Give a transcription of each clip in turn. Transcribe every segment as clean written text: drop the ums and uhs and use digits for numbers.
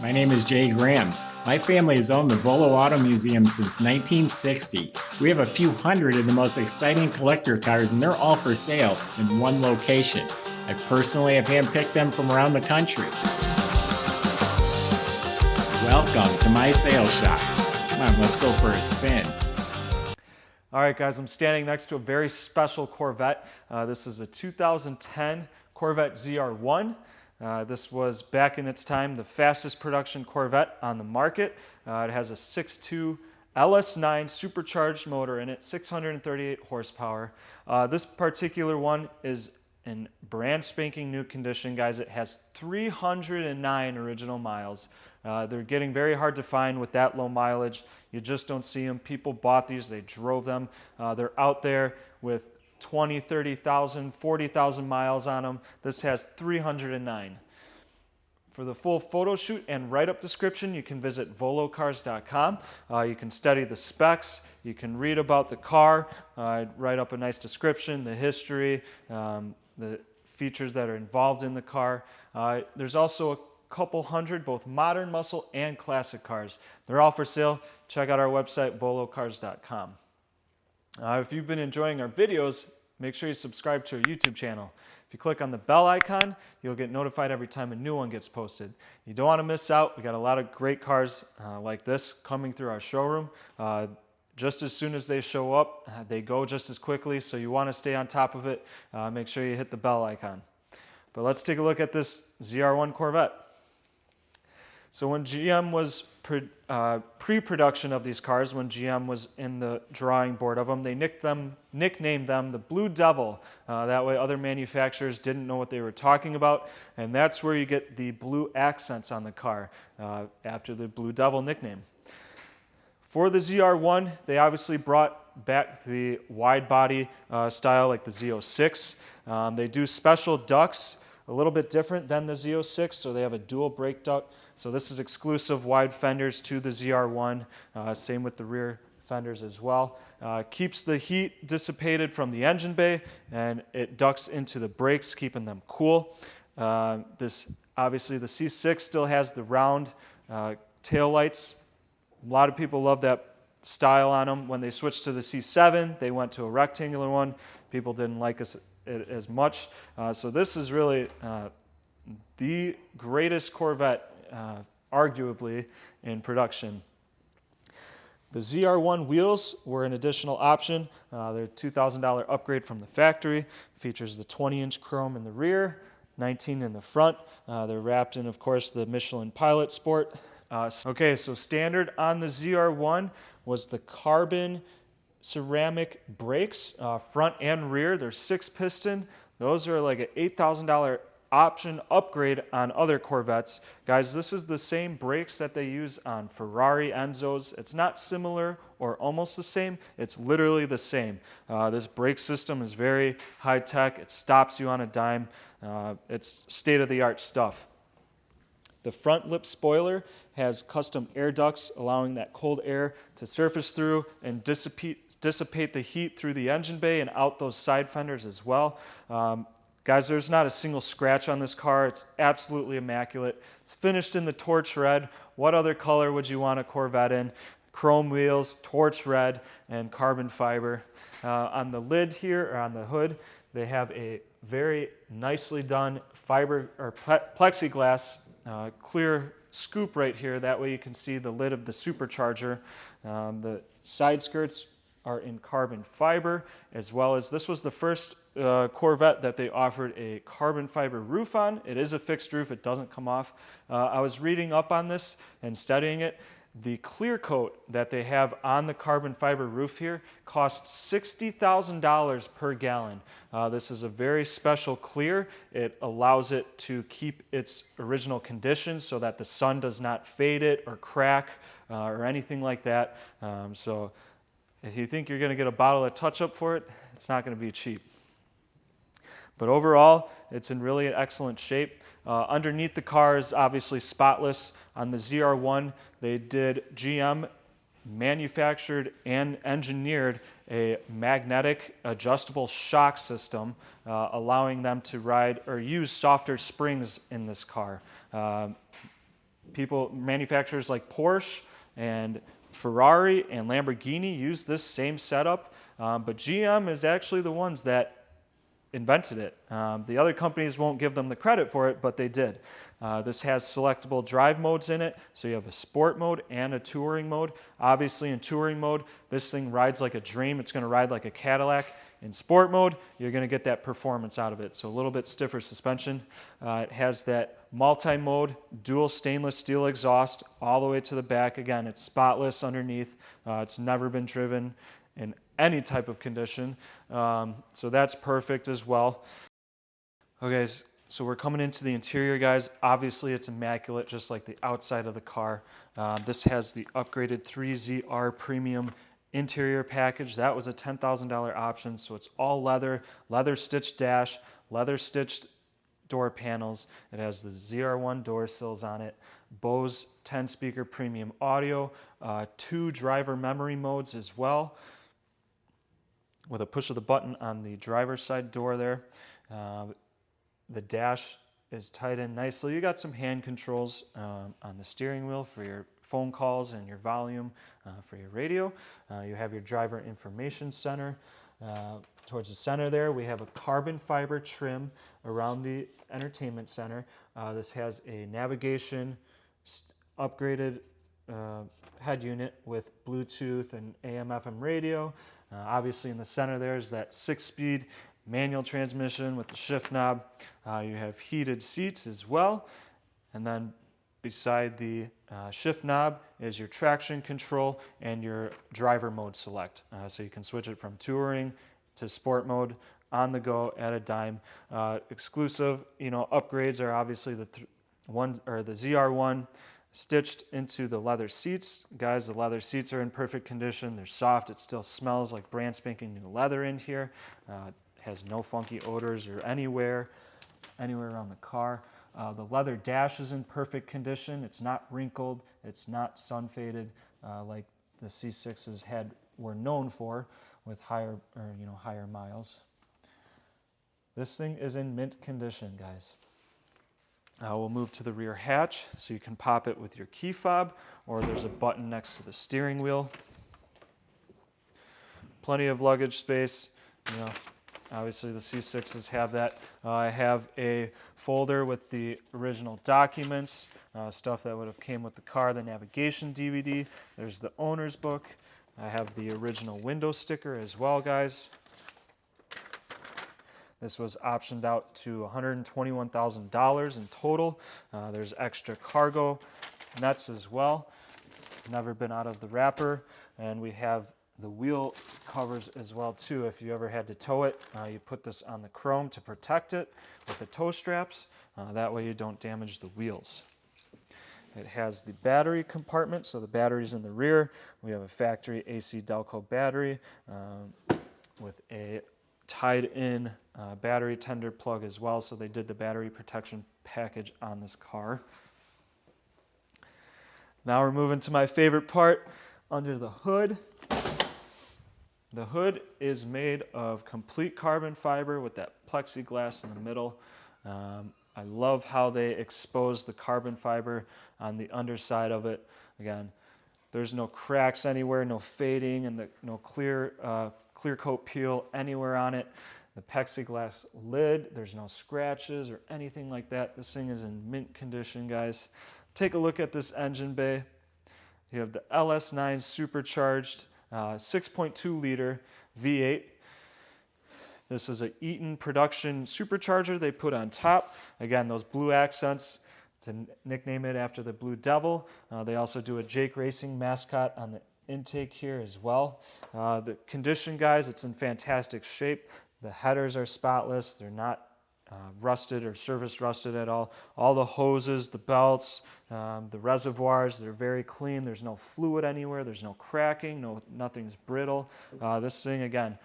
My name is Jay Grams. My family has owned the Volo Auto Museum since 1960. We have a few hundred of the most exciting collector cars, and they're all for sale in one location. I personally have handpicked them from around the country. Welcome to my sales shop. Come on, let's go for a spin. All right, guys, I'm standing next to a very special Corvette. This is a 2010 Corvette ZR1. This was, back in its time, the fastest production Corvette on the market. It has a 6.2 LS9 supercharged motor in it, 638 horsepower. This particular one is in brand spanking new condition, guys. It has 309 original miles. They're getting very hard to find with that low mileage. You just don't see them. People bought these, they drove them. They're out there with 20, 30,000, 40,000 miles on them. This has 309. For the full photo shoot and write-up description, you can visit volocars.com. You can study the specs, you can read about the car, write up a nice description, the history, the features that are involved in the car. There's also a couple hundred both modern muscle and classic cars. They're all for sale. Check out our website, volocars.com. If you've been enjoying our videos, make sure you subscribe to our YouTube channel. If you click on the bell icon, you'll get notified every time a new one gets posted. You don't want to miss out. We got a lot of great cars like this coming through our showroom. Just as soon as they show up, they go just as quickly, so you want to stay on top of it. Make sure you hit the bell icon. But let's take a look at this ZR1 Corvette. So when GM was pre-production of these cars, when GM was in the drawing board of them, they nicknamed them the Blue Devil. That way other manufacturers didn't know what they were talking about, and that's where you get the blue accents on the car, after the Blue Devil nickname. For the ZR1, they obviously brought back the wide body style like the Z06. They do special ducts, a little bit different than the Z06, so they have a dual brake duct. So this is exclusive wide fenders to the ZR1, same with the rear fenders as well. Keeps the heat dissipated from the engine bay, and it ducts into the brakes, keeping them cool. Obviously the C6 still has the round tail lights. A lot of people love that style on them. When they switched to the C7, they went to a rectangular one. People didn't like it as much. So this is really the greatest Corvette, arguably, in production. The ZR1 wheels were an additional option. They're a $2,000 upgrade from the factory. Features the 20-inch chrome in the rear, 19 in the front. They're wrapped in, of course, the Michelin Pilot Sport. Okay, so standard on the ZR1 was the carbon ceramic brakes, front and rear. They're 6-piston. Those are like an $8,000 option upgrade on other Corvettes. Guys, this is the same brakes that they use on Ferrari Enzos. It's not similar or almost the same. It's literally the same. This brake system is very high tech. It stops you on a dime. It's state-of-the-art stuff. The front lip spoiler has custom air ducts, allowing that cold air to surface through and dissipate the heat through the engine bay and out those side fenders as well. Guys, there's not a single scratch on this car. It's absolutely immaculate. It's finished in the Torch Red. What other color would you want a Corvette in? Chrome wheels, Torch Red, and carbon fiber. On the lid here, or on the hood, they have a very nicely done fiber or plexiglass clear scoop right here. That way you can see the lid of the supercharger. The side skirts are in carbon fiber, as well as this was the first Corvette that they offered a carbon fiber roof on. It is a fixed roof, it doesn't come off. I was reading up on this and studying it. The clear coat that they have on the carbon fiber roof here costs $60,000 per gallon. This is a very special clear. It allows it to keep its original condition so that the sun does not fade it or crack or anything like that. So if you think you're going to get a bottle of touch-up for it, it's not going to be cheap. But overall, it's in really excellent shape. Underneath the car is obviously spotless. On the ZR1, GM manufactured and engineered a magnetic adjustable shock system, allowing them to ride or use softer springs in this car. Manufacturers like Porsche and Ferrari and Lamborghini use this same setup, but GM is actually the ones that invented it. The other companies won't give them the credit for it, but they did. This has selectable drive modes in it, so you have a sport mode and a touring mode. Obviously in touring mode, this thing rides like a dream. It's going to ride like a Cadillac. In sport mode, you're going to get that performance out of it, so a little bit stiffer suspension. It has that multi-mode dual stainless steel exhaust all the way to the back. Again, it's spotless underneath. It's never been driven in any type of condition, so that's perfect as well. Okay, so we're coming into the interior, guys. Obviously, it's immaculate, just like the outside of the car. This has the upgraded 3ZR Premium interior package. That was a $10,000 option, so it's all leather, leather stitched dash, leather stitched door panels. It has the ZR1 door sills on it, Bose 10-speaker premium audio, 2 driver memory modes as well, with a push of the button on the driver's side door there. The dash is tied in nicely. You got some hand controls on the steering wheel for your phone calls and your volume for your radio. You have your driver information center. Towards the center there, we have a carbon fiber trim around the entertainment center. This has a navigation upgraded head unit with Bluetooth and AM/FM radio. Obviously in the center there is that 6-speed manual transmission with the shift knob. You have heated seats as well. And then beside the shift knob is your traction control and your driver mode select. So you can switch it from touring to sport mode on the go at a dime. Exclusive, upgrades are obviously the ZR1 stitched into the leather seats. Guys, the leather seats are in perfect condition. They're soft. It still smells like brand spanking new leather in here. Has no funky odors or anywhere around the car. The leather dash is in perfect condition. It's not wrinkled. It's not sun faded like the C6s were known for with higher miles. This thing is in mint condition, guys. We'll move to the rear hatch, so you can pop it with your key fob, or there's a button next to the steering wheel. Plenty of luggage space. Obviously the C6s have that. I have a folder with the original documents, stuff that would have came with the car, the navigation DVD. There's the owner's book. I have the original window sticker as well, guys. This was optioned out to $121,000 in total. There's extra cargo nuts as well. Never been out of the wrapper. And we have the wheel covers as well too. If you ever had to tow it, you put this on the chrome to protect it with the tow straps. That way you don't damage the wheels. It has the battery compartment, so the battery's in the rear. We have a factory AC Delco battery with a tied-in battery tender plug as well, so they did the battery protection package on this car. Now we're moving to my favorite part, under the hood. The hood is made of complete carbon fiber with that plexiglass in the middle. I love how they expose the carbon fiber on the underside of it. Again, there's no cracks anywhere, no fading, and no clear coat peel anywhere on it. The plexiglass lid, there's no scratches or anything like that. This thing is in mint condition, guys. Take a look at this engine bay. You have the LS9 supercharged 6.2 liter V8. This is a Eaton production supercharger they put on top. Again, those blue accents, to nickname it after the Blue Devil. They also do a Jake Racing mascot on the intake here as well. The condition, guys, it's in fantastic shape. The headers are spotless. They're not rusted or service rusted at all. All the hoses, the belts, the reservoirs, they're very clean. There's no fluid anywhere. There's no cracking. Nothing's brittle. This thing, again,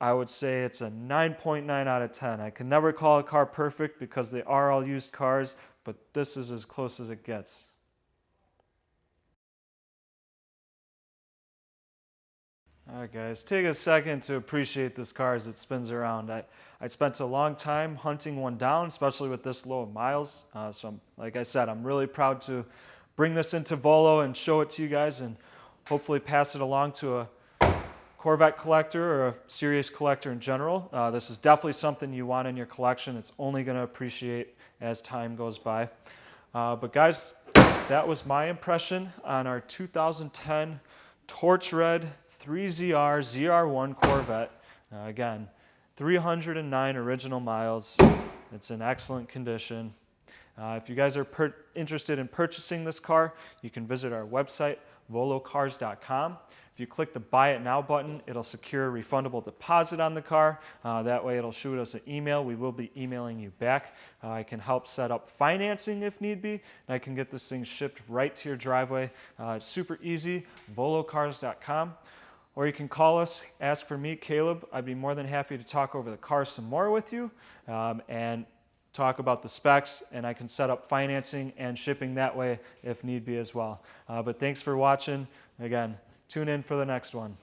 I would say it's a 9.9 out of 10. I can never call a car perfect because they are all used cars, but this is as close as it gets. All right, guys, take a second to appreciate this car as it spins around. I spent a long time hunting one down, especially with this low of miles. Like I said, I'm really proud to bring this into Volo and show it to you guys and hopefully pass it along to a Corvette collector or a serious collector in general. This is definitely something you want in your collection. It's only going to appreciate as time goes by. But guys, that was my impression on our 2010 Torch Red 3ZR ZR1 Corvette. Again, 309 original miles. It's in excellent condition. If you guys are interested in purchasing this car, you can visit our website, volocars.com. If you click the Buy It Now button, it'll secure a refundable deposit on the car. That way it'll shoot us an email. We will be emailing you back. I can help set up financing if need be, and I can get this thing shipped right to your driveway. It's super easy, volocars.com. Or you can call us, ask for me, Caleb. I'd be more than happy to talk over the car some more with you and talk about the specs, and I can set up financing and shipping that way if need be as well. But thanks for watching. Again, tune in for the next one.